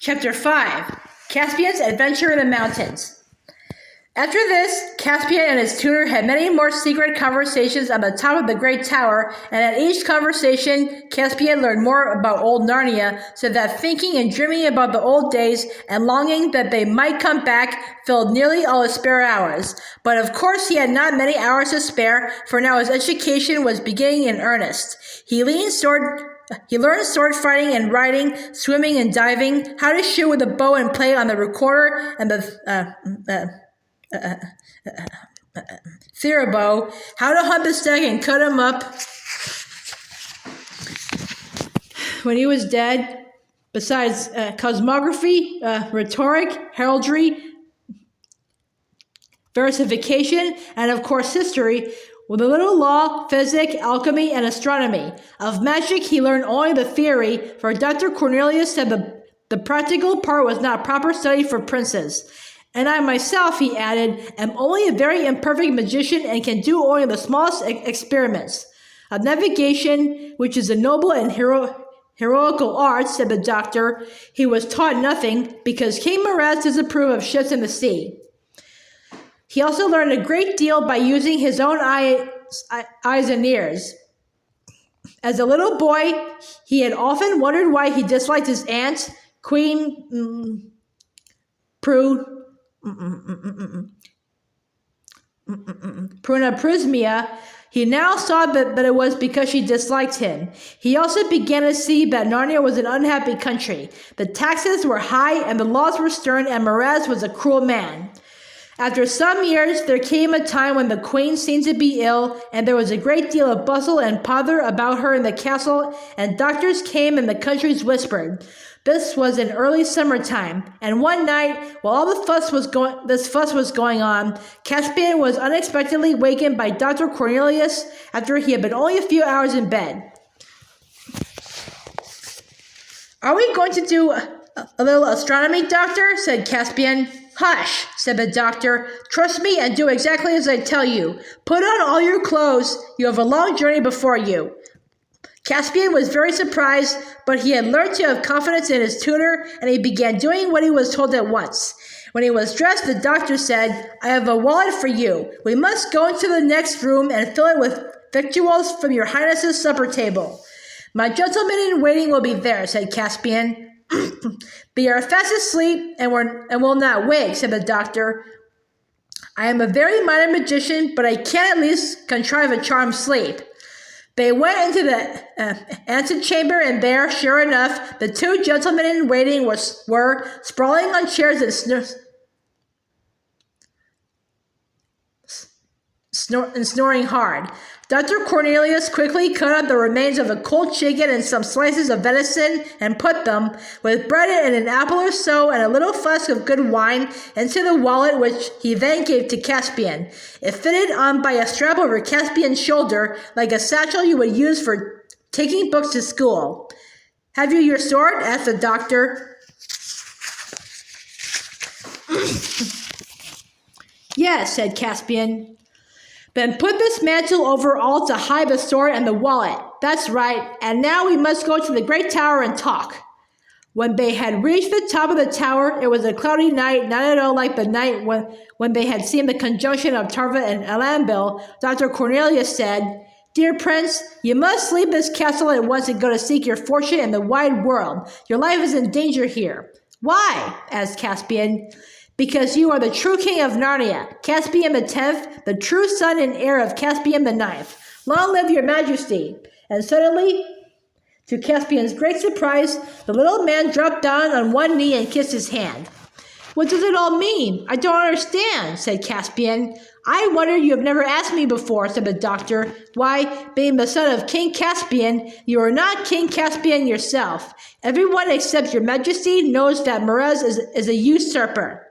Chapter 5. Caspian's Adventure in the Mountains. After this, Caspian and his tutor had many more secret conversations on the top of the great tower, and at each conversation, Caspian learned more about old Narnia, so that thinking and dreaming about the old days and longing that they might come back filled nearly all his spare hours. But of course he had not many hours to spare, for now his education was beginning in earnest. He learned sword fighting and riding, swimming and diving, how to shoot with a bow and play on the recorder and the theorbo, how to hunt the stag and cut him up when he was dead, besides cosmography, rhetoric, heraldry, versification, and of course history, with a little law, physics, alchemy, and astronomy. Of magic he learned only the theory, for Dr. Cornelius said the practical part was not proper study for princes. And I myself, he added, am only a very imperfect magician and can do only the smallest experiments. Of navigation, which is a noble and heroical art, said the doctor, he was taught nothing, because King Miraz disapproved of ships in the sea. He also learned a great deal by using his own eyes and ears. As a little boy, he had often wondered why he disliked his aunt, Queen Pruna Prismia. He now saw that it was because she disliked him. He also began to see that Narnia was an unhappy country. The taxes were high and the laws were stern, and Miraz was a cruel man. After some years, there came a time when the queen seemed to be ill, and there was a great deal of bustle and pother about her in the castle, and doctors came and the countries whispered. This was in early summertime, and one night, while all this fuss was going on, Caspian was unexpectedly wakened by Dr. Cornelius after he had been only a few hours in bed. "Are we going to do a little astronomy, doctor?" said Caspian. "Hush," said the doctor. "Trust me and do exactly as I tell you. Put on all your clothes. You have a long journey before you." Caspian was very surprised, but he had learned to have confidence in his tutor, and he began doing what he was told at once. When he was dressed, the doctor said, "I have a wallet for you. We must go into the next room and fill it with victuals from your highness's supper table." "My gentleman in waiting will be there," said Caspian. "But you are fast asleep and will not wake," said the doctor. "I am a very minor magician, but I can at least contrive a charmed sleep." They went into the antechamber, and there, sure enough, the two gentlemen in waiting were sprawling on chairs and snoring hard. Dr. Cornelius quickly cut up the remains of a cold chicken and some slices of venison and put them, with bread and an apple or so and a little flask of good wine, into the wallet, which he then gave to Caspian. It fitted on by a strap over Caspian's shoulder, like a satchel you would use for taking books to school. "Have you your sword?" asked the doctor. "Yes," said Caspian. "Then put this mantle over all to hide the sword and the wallet. That's right. And now we must go to the great tower and talk." When they had reached the top of the tower, it was a cloudy night, not at all like the night when they had seen the conjunction of Tarva and Alambil. Dr. Cornelius said, "Dear Prince, you must leave this castle at once and go to seek your fortune in the wide world. Your life is in danger here." "Why?" asked Caspian. "Because you are the true king of Narnia, Caspian the 10th, the true son and heir of Caspian the 9th. Long live your majesty." And suddenly, to Caspian's great surprise, the little man dropped down on one knee and kissed his hand. "What does it all mean? I don't understand," said Caspian. "I wonder you have never asked me before," said the doctor. "Why, being the son of King Caspian, you are not King Caspian yourself. Everyone except your majesty knows that Miraz is a usurper.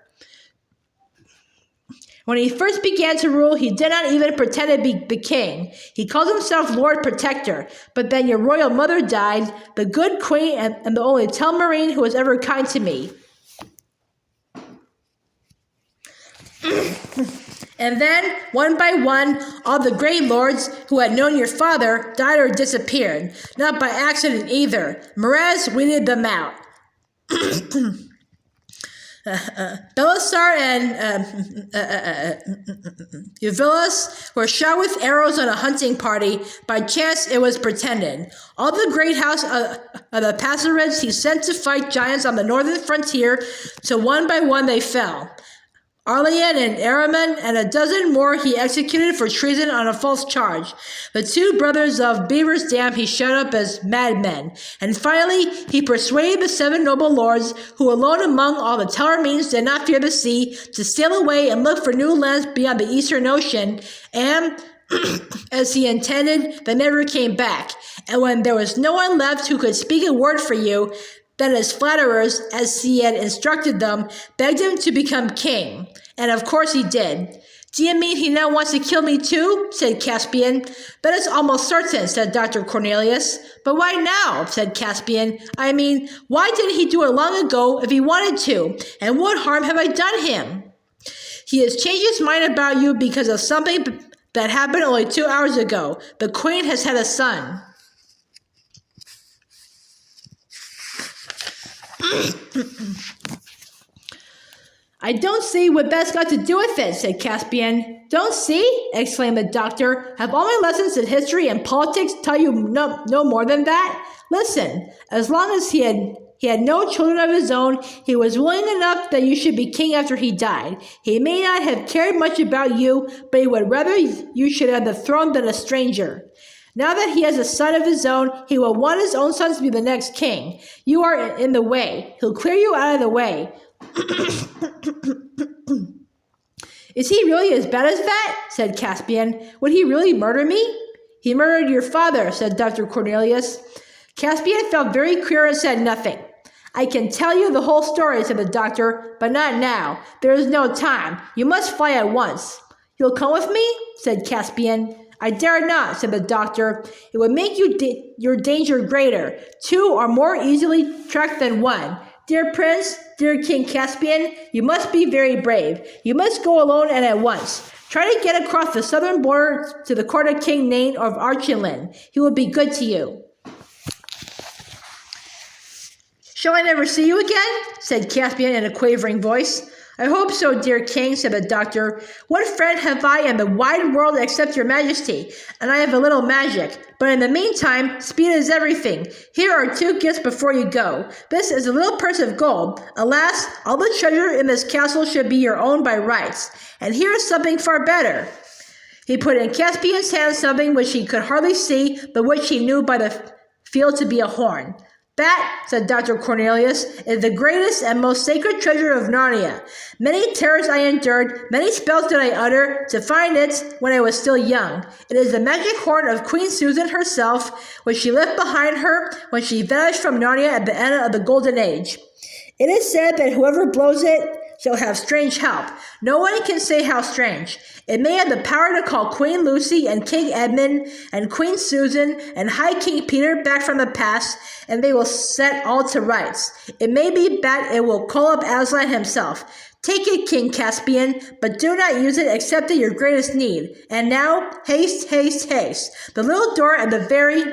When he first began to rule, he did not even pretend to be the king. He called himself Lord Protector. But then your royal mother died, the good queen and the only Telmarine who was ever kind to me. And then, one by one, all the great lords who had known your father died or disappeared. Not by accident either. Miraz weeded them out." Belisar and Euvelus were shot with arrows on a hunting party. By chance, it was pretended. All the great house of the Passerids he sent to fight giants on the northern frontier, so one by one they fell. Arlian and Araman and a dozen more he executed for treason on a false charge. The two brothers of Beaver's Dam he shut up as madmen. And finally, he persuaded the 7 noble lords, who alone among all the Tellarmenes did not fear the sea, to sail away and look for new lands beyond the Eastern Ocean. And, as he intended, they never came back. And when there was no one left who could speak a word for you, then his flatterers, as he had instructed them, begged him to become king. And of course he did. Do you mean he now wants to kill me too? Said Caspian. That is almost certain, said Dr. Cornelius. But why now? Said Caspian. I mean, why didn't he do it long ago if he wanted to? And what harm have I done him? He has changed his mind about you because of something that happened only 2 hours ago. The queen has had a son. I don't see what that's got to do with it, said Caspian. Don't see? Exclaimed the doctor. Have all my lessons in history and politics tell you no more than that? Listen, as long as he had no children of his own, he was willing enough that you should be king after he died. He may not have cared much about you, but he would rather you should have the throne than a stranger. Now that he has a son of his own, he will want his own son to be the next king. You are in the way. He'll clear you out of the way. Is he really as bad as that? Said Caspian. Would he really murder me? He murdered your father, said Dr. Cornelius. Caspian felt very queer and said nothing. I can tell you the whole story, said the doctor, but not now. There is no time. You must fly at once. You'll come with me? Said Caspian. I dare not, said the doctor. It would make your danger greater. 2 are more easily tracked than 1. Dear Prince, dear King Caspian, you must be very brave. You must go alone and at once. Try to get across the southern border to the court of King Nain of Archenland. He will be good to you. Shall I never see you again? Said Caspian in a quavering voice. I hope so, dear king, said the doctor. What friend have I in the wide world except your majesty? And I have a little magic. But in the meantime, speed is everything. Here are 2 gifts before you go. This is a little purse of gold. Alas, all the treasure in this castle should be your own by rights. And here is something far better. He put in Caspian's hand something which he could hardly see, but which he knew by the feel to be a horn. That, said Dr. Cornelius, is the greatest and most sacred treasure of Narnia. Many terrors I endured, many spells did I utter, to find it when I was still young. It is the magic horn of Queen Susan herself, which she left behind her when she vanished from Narnia at the end of the Golden Age. It is said that whoever blows it shall have strange help. No one can say how strange. It may have the power to call Queen Lucy and King Edmund and Queen Susan and High King Peter back from the past, and they will set all to rights. It may be that it will call up Aslan himself. Take it, King Caspian, but do not use it except at your greatest need. And now, haste, haste, haste. The little door at the very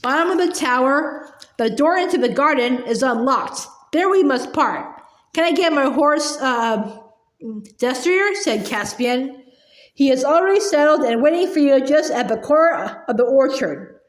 bottom of the tower, the door into the garden, is unlocked. There we must part. Can I get my horse, Destrier? Said Caspian. He is already settled and waiting for you just at the corner of the orchard.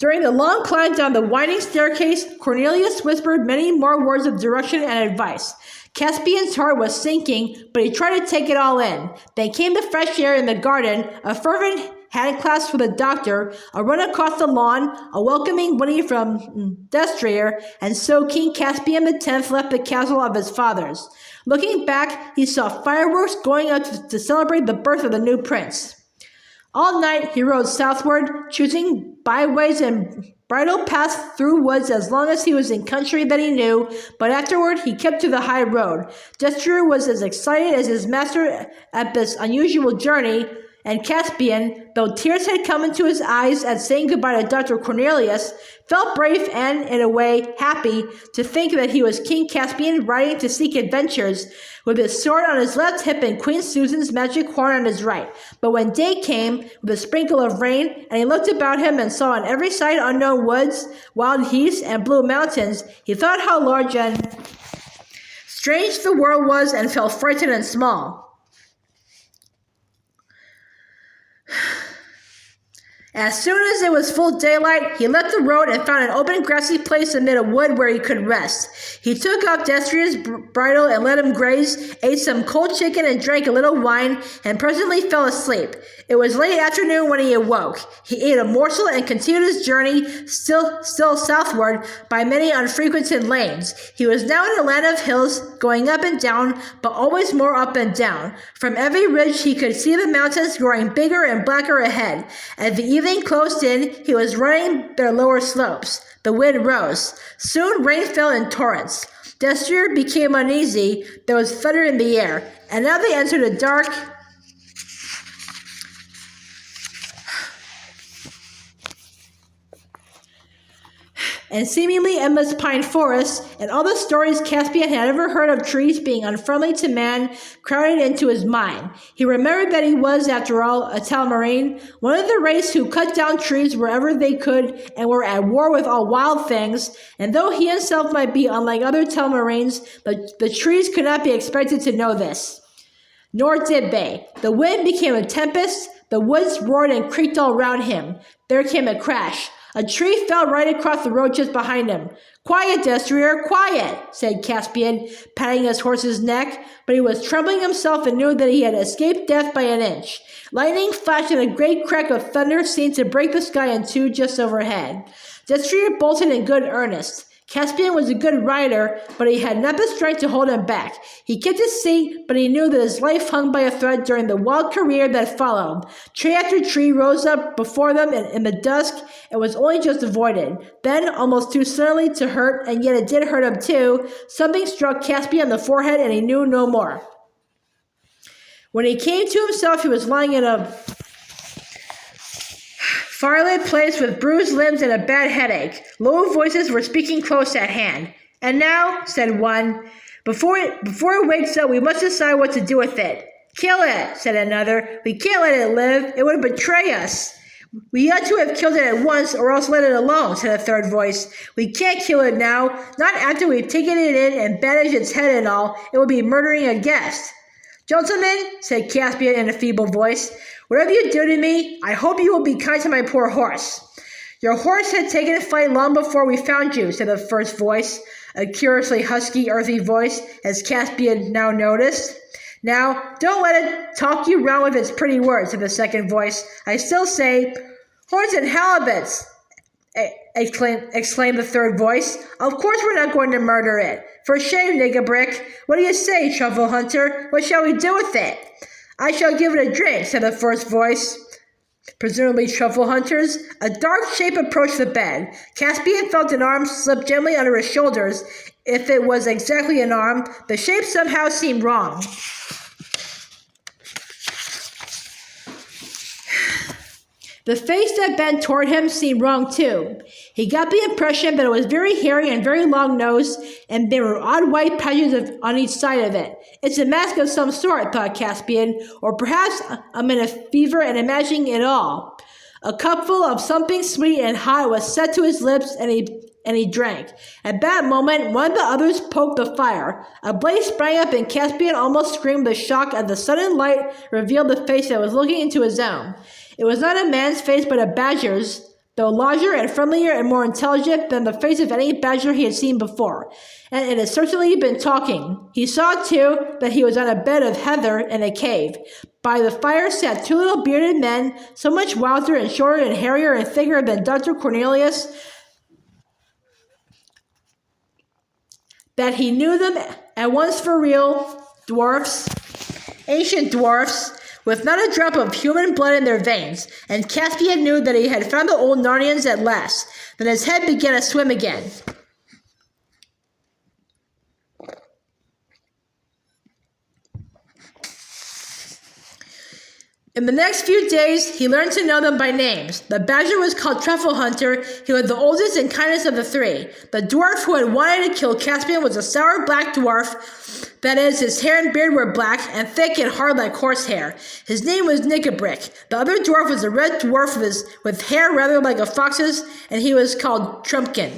During the long climb down the winding staircase, Cornelius whispered many more words of direction and advice. Caspian's heart was sinking, but he tried to take it all in. Then came the fresh air in the garden, a fervent handclasp for the doctor, a run across the lawn, a welcoming whinny from Destrier, and so King Caspian X left the castle of his fathers. Looking back, he saw fireworks going up to celebrate the birth of the new prince. All night he rode southward, choosing byways and bridle paths through woods as long as he was in country that he knew, but afterward he kept to the high road. Destrier was as excited as his master at this unusual journey, And Caspian, though tears had come into his eyes at saying goodbye to Dr. Cornelius, felt brave and, in a way, happy to think that he was King Caspian riding to seek adventures with his sword on his left hip and Queen Susan's magic horn on his right. But when day came, with a sprinkle of rain, and he looked about him and saw on every side unknown woods, wild heaths, and blue mountains, he thought how large and strange the world was and felt frightened and small. As soon as it was full daylight, he left the road and found an open grassy place amid a wood where he could rest. He took off Destria's bridle and let him graze, ate some cold chicken and drank a little wine, and presently fell asleep. It was late afternoon when he awoke. He ate a morsel and continued his journey, still southward, by many unfrequented lanes. He was now in a land of hills, going up and down, but always more up and down. From every ridge he could see the mountains growing bigger and blacker ahead. As the evening closed in, he was running their lower slopes. The wind rose. Soon rain fell in torrents. Destria became uneasy. There was thunder in the air. And now they entered a dark and seemingly endless pine forests, and all the stories Caspian had ever heard of trees being unfriendly to man crowded into his mind. He remembered that he was, after all, a Telmarine, one of the race who cut down trees wherever they could and were at war with all wild things, and though he himself might be unlike other Telmarines, the trees could not be expected to know this. Nor did they. The wind became a tempest, the woods roared and creaked all round him. There came a crash. A tree fell right across the road just behind him. "Quiet, Destria, quiet," said Caspian, patting his horse's neck, but he was trembling himself and knew that he had escaped death by an inch. Lightning flashed and a great crack of thunder seemed to break the sky in two just overhead. Destria bolted in good earnest. Caspian was a good rider, but he had not the strength to hold him back. He kept his seat, but he knew that his life hung by a thread during the wild career that followed. Tree after tree rose up before them in the dusk and was only just avoided. Then, almost too suddenly to hurt, and yet it did hurt him too, something struck Caspian on the forehead and he knew no more. When he came to himself, he was lying in a firelit place with bruised limbs and a bad headache. Low voices were speaking close at hand. "And now," said one, before it wakes up, we must decide what to do with it." "Kill it," said another. "We can't let it live. It would betray us." "We ought to have killed it at once, or else let it alone," said a third voice. "We can't kill it now. Not after we've taken it in and bandaged its head and all. It would be murdering a guest." "Gentlemen," said Caspian in a feeble voice, "whatever you do to me, I hope you will be kind to my poor horse." "Your horse had taken flight long before we found you," said the first voice, a curiously husky, earthy voice, as Caspian now noticed. "Now, don't let it talk you round with its pretty words," said the second voice. "I still say, horns and halibuts!" exclaimed the third voice. "Of course we're not going to murder it. For shame, nigger-brick. What do you say, truffle hunter? What shall we do with it?" "I shall give it a drink," said the first voice, presumably truffle hunters. A dark shape approached the bed. Caspian felt an arm slip gently under his shoulders. If it was exactly an arm, the shape somehow seemed wrong. The face that bent toward him seemed wrong too. He got the impression that it was very hairy and very long-nosed, and there were odd white patches on each side of it. "It's a mask of some sort," thought Caspian, "or perhaps I'm in a fever and imagining it all." A cupful of something sweet and hot was set to his lips, and he drank. At that moment, one of the others poked the fire. A blaze sprang up, and Caspian almost screamed with shock as the sudden light revealed the face that was looking into his own. It was not a man's face, but a badger's, though larger and friendlier and more intelligent than the face of any badger he had seen before. And it had certainly been talking. He saw, too, that he was on a bed of heather in a cave. By the fire sat two little bearded men, so much wilder and shorter and hairier and thicker than Dr. Cornelius that he knew them at once for real dwarfs, ancient dwarfs, with not a drop of human blood in their veins, and Caspian knew that he had found the old Narnians at last. Then his head began to swim again. In the next few days, he learned to know them by names. The badger was called Truffle Hunter. He was the oldest and kindest of the three. The dwarf who had wanted to kill Caspian was a sour black dwarf. That is, his hair and beard were black and thick and hard like horsehair. His name was Nickabrick. The other dwarf was a red dwarf with hair rather like a fox's, and he was called Trumpkin.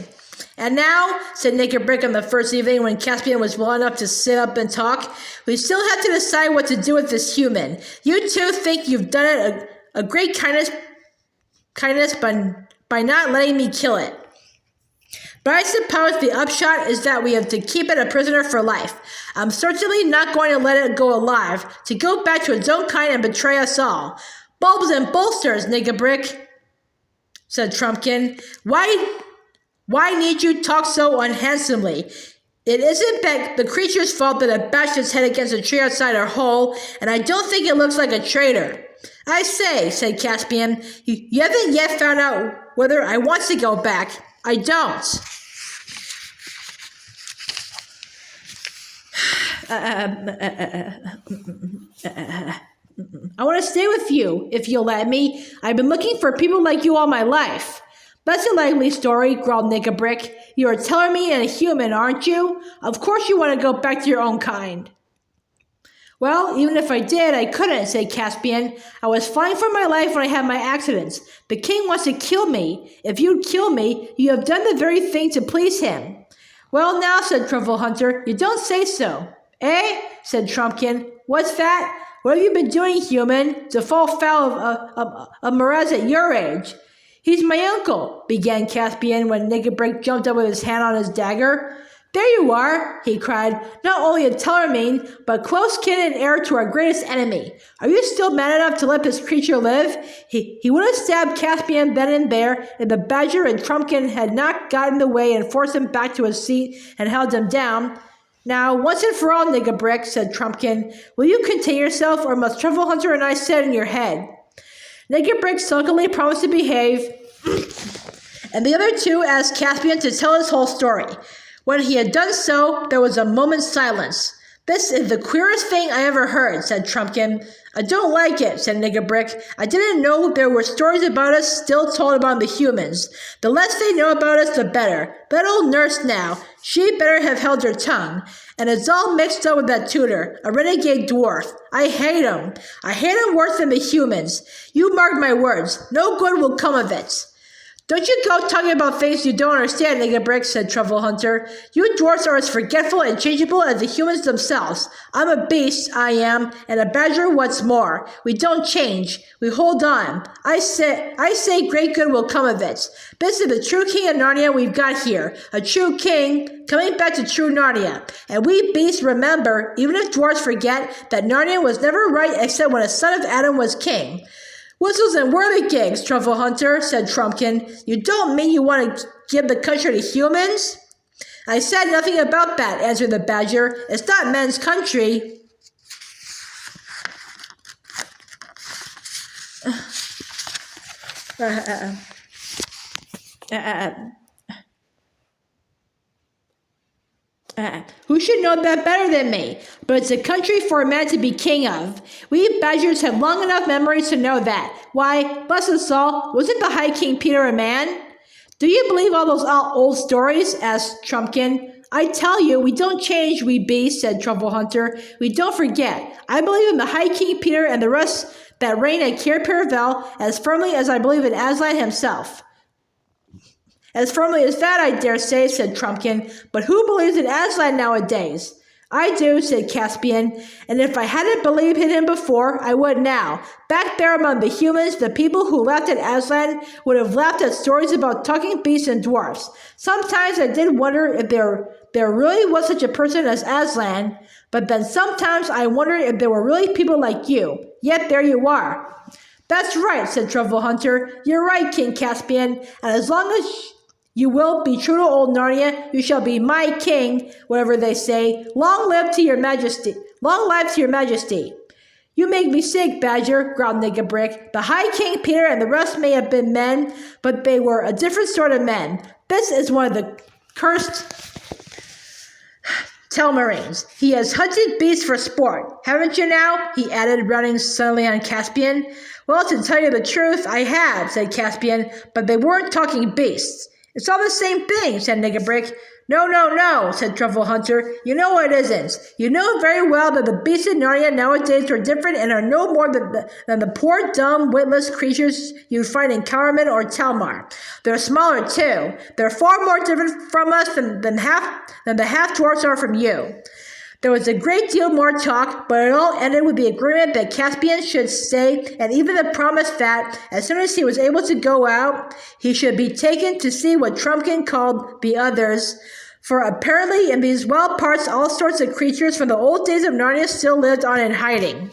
And now, said Nickabrick on the first evening when Caspian was well enough to sit up and talk, we still have to decide what to do with this human. You two think you've done it a great kindness by not letting me kill it. But I suppose the upshot is that we have to keep it a prisoner for life. I'm certainly not going to let it go alive, to go back to its own kind and betray us all. Bulbs and bolsters, Nickabrick, said Trumpkin. Why need you talk so unhandsomely? It isn't the creature's fault that it bashed its head against a tree outside our hole, and I don't think it looks like a traitor. I say, said Caspian, you haven't yet found out whether I want to go back. I don't. I want to stay with you, if you'll let me. I've been looking for people like you all my life. That's a likely story, growled Nickabrick. You're telling me and a human, aren't you? Of course you want to go back to your own kind. Well, even if I did, I couldn't, said Caspian. I was flying for my life when I had my accidents. The king wants to kill me. If you'd kill me, you have done the very thing to please him. Well now, said Truffle Hunter, you don't say so. Eh? Said Trumpkin. What's that? What have you been doing, human, to fall foul of Mraz at your age? He's my uncle, began Caspian when Nickabrick jumped up with his hand on his dagger. There you are, he cried, not only a Tellermane, but close kin and heir to our greatest enemy. Are you still mad enough to let this creature live? He would have stabbed Caspian then and there if the badger and Trumpkin had not gotten in the way and forced him back to his seat and held him down. Now, once and for all, Nickabrick, said Trumpkin, will you contain yourself, or must Truffle Hunter and I sit in your head? Nickabrick sulkily promised to behave, and the other two asked Caspian to tell his whole story. When he had done so, there was a moment's silence. This is the queerest thing I ever heard, said Trumpkin. I don't like it, said Nickabrick. I didn't know there were stories about us still told about the humans. The less they know about us, the better. That old nurse now, she better have held her tongue. And it's all mixed up with that tutor, a renegade dwarf. I hate him. I hate him worse than the humans. You mark my words. No good will come of it. Don't you go talking about things you don't understand, Nickabrick, said Truffle Hunter. You dwarfs are as forgetful and changeable as the humans themselves. I'm a beast, I am, and a badger what's more. We don't change. We hold on. I say great good will come of it. This is the true king of Narnia we've got here. A true king coming back to true Narnia. And we beasts remember, even if dwarfs forget, that Narnia was never right except when a son of Adam was king. Whistles and whirligigs, Truffle Hunter, said Trumpkin. You don't mean you want to give the country to humans? I said nothing about that, answered the badger. It's not men's country. Who should know that better than me? But it's a country for a man to be king of. We badgers have long enough memories to know that. Why, bless us all, wasn't the High King Peter a man? Do you believe all those old stories? Asked Trumpkin. I tell you, we don't change, we beasts, said Truffle Hunter. We don't forget. I believe in the High King Peter and the rest that reign at Cair Paravel as firmly as I believe in Aslan himself. As firmly as that, I dare say, said Trumpkin. But who believes in Aslan nowadays? I do, said Caspian, and if I hadn't believed in him before, I would now. Back there among the humans, the people who laughed at Aslan would have laughed at stories about talking beasts and dwarfs. Sometimes I did wonder if there really was such a person as Aslan, but then sometimes I wondered if there were really people like you. Yet there you are. That's right, said Truffle Hunter. You're right, King Caspian, and as long as you will be true to old Narnia, you shall be my king, whatever they say. Long live to your majesty. Long life to your majesty. You make me sick, Badger, growled Nickabrick. The High King Peter and the rest may have been men, but they were a different sort of men. This is one of the cursed Tell Marines. He has hunted beasts for sport, haven't you now? He added, running suddenly on Caspian. Well, to tell you the truth, I have, said Caspian, but they weren't talking beasts. It's all the same thing, said Niggabrick. No, said Truffle Hunter. You know it isn't. You know very well that the beasts in Narnia nowadays are different and are no more than the poor, dumb, witless creatures you'd find in Cowerman or Telmar. They're smaller, too. They're far more different from us than the half-dwarfs are from you. There was a great deal more talk, but it all ended with the agreement that Caspian should stay, and even the promise that, as soon as he was able to go out, he should be taken to see what Trumpkin called the others, for apparently in these wild parts all sorts of creatures from the old days of Narnia still lived on in hiding.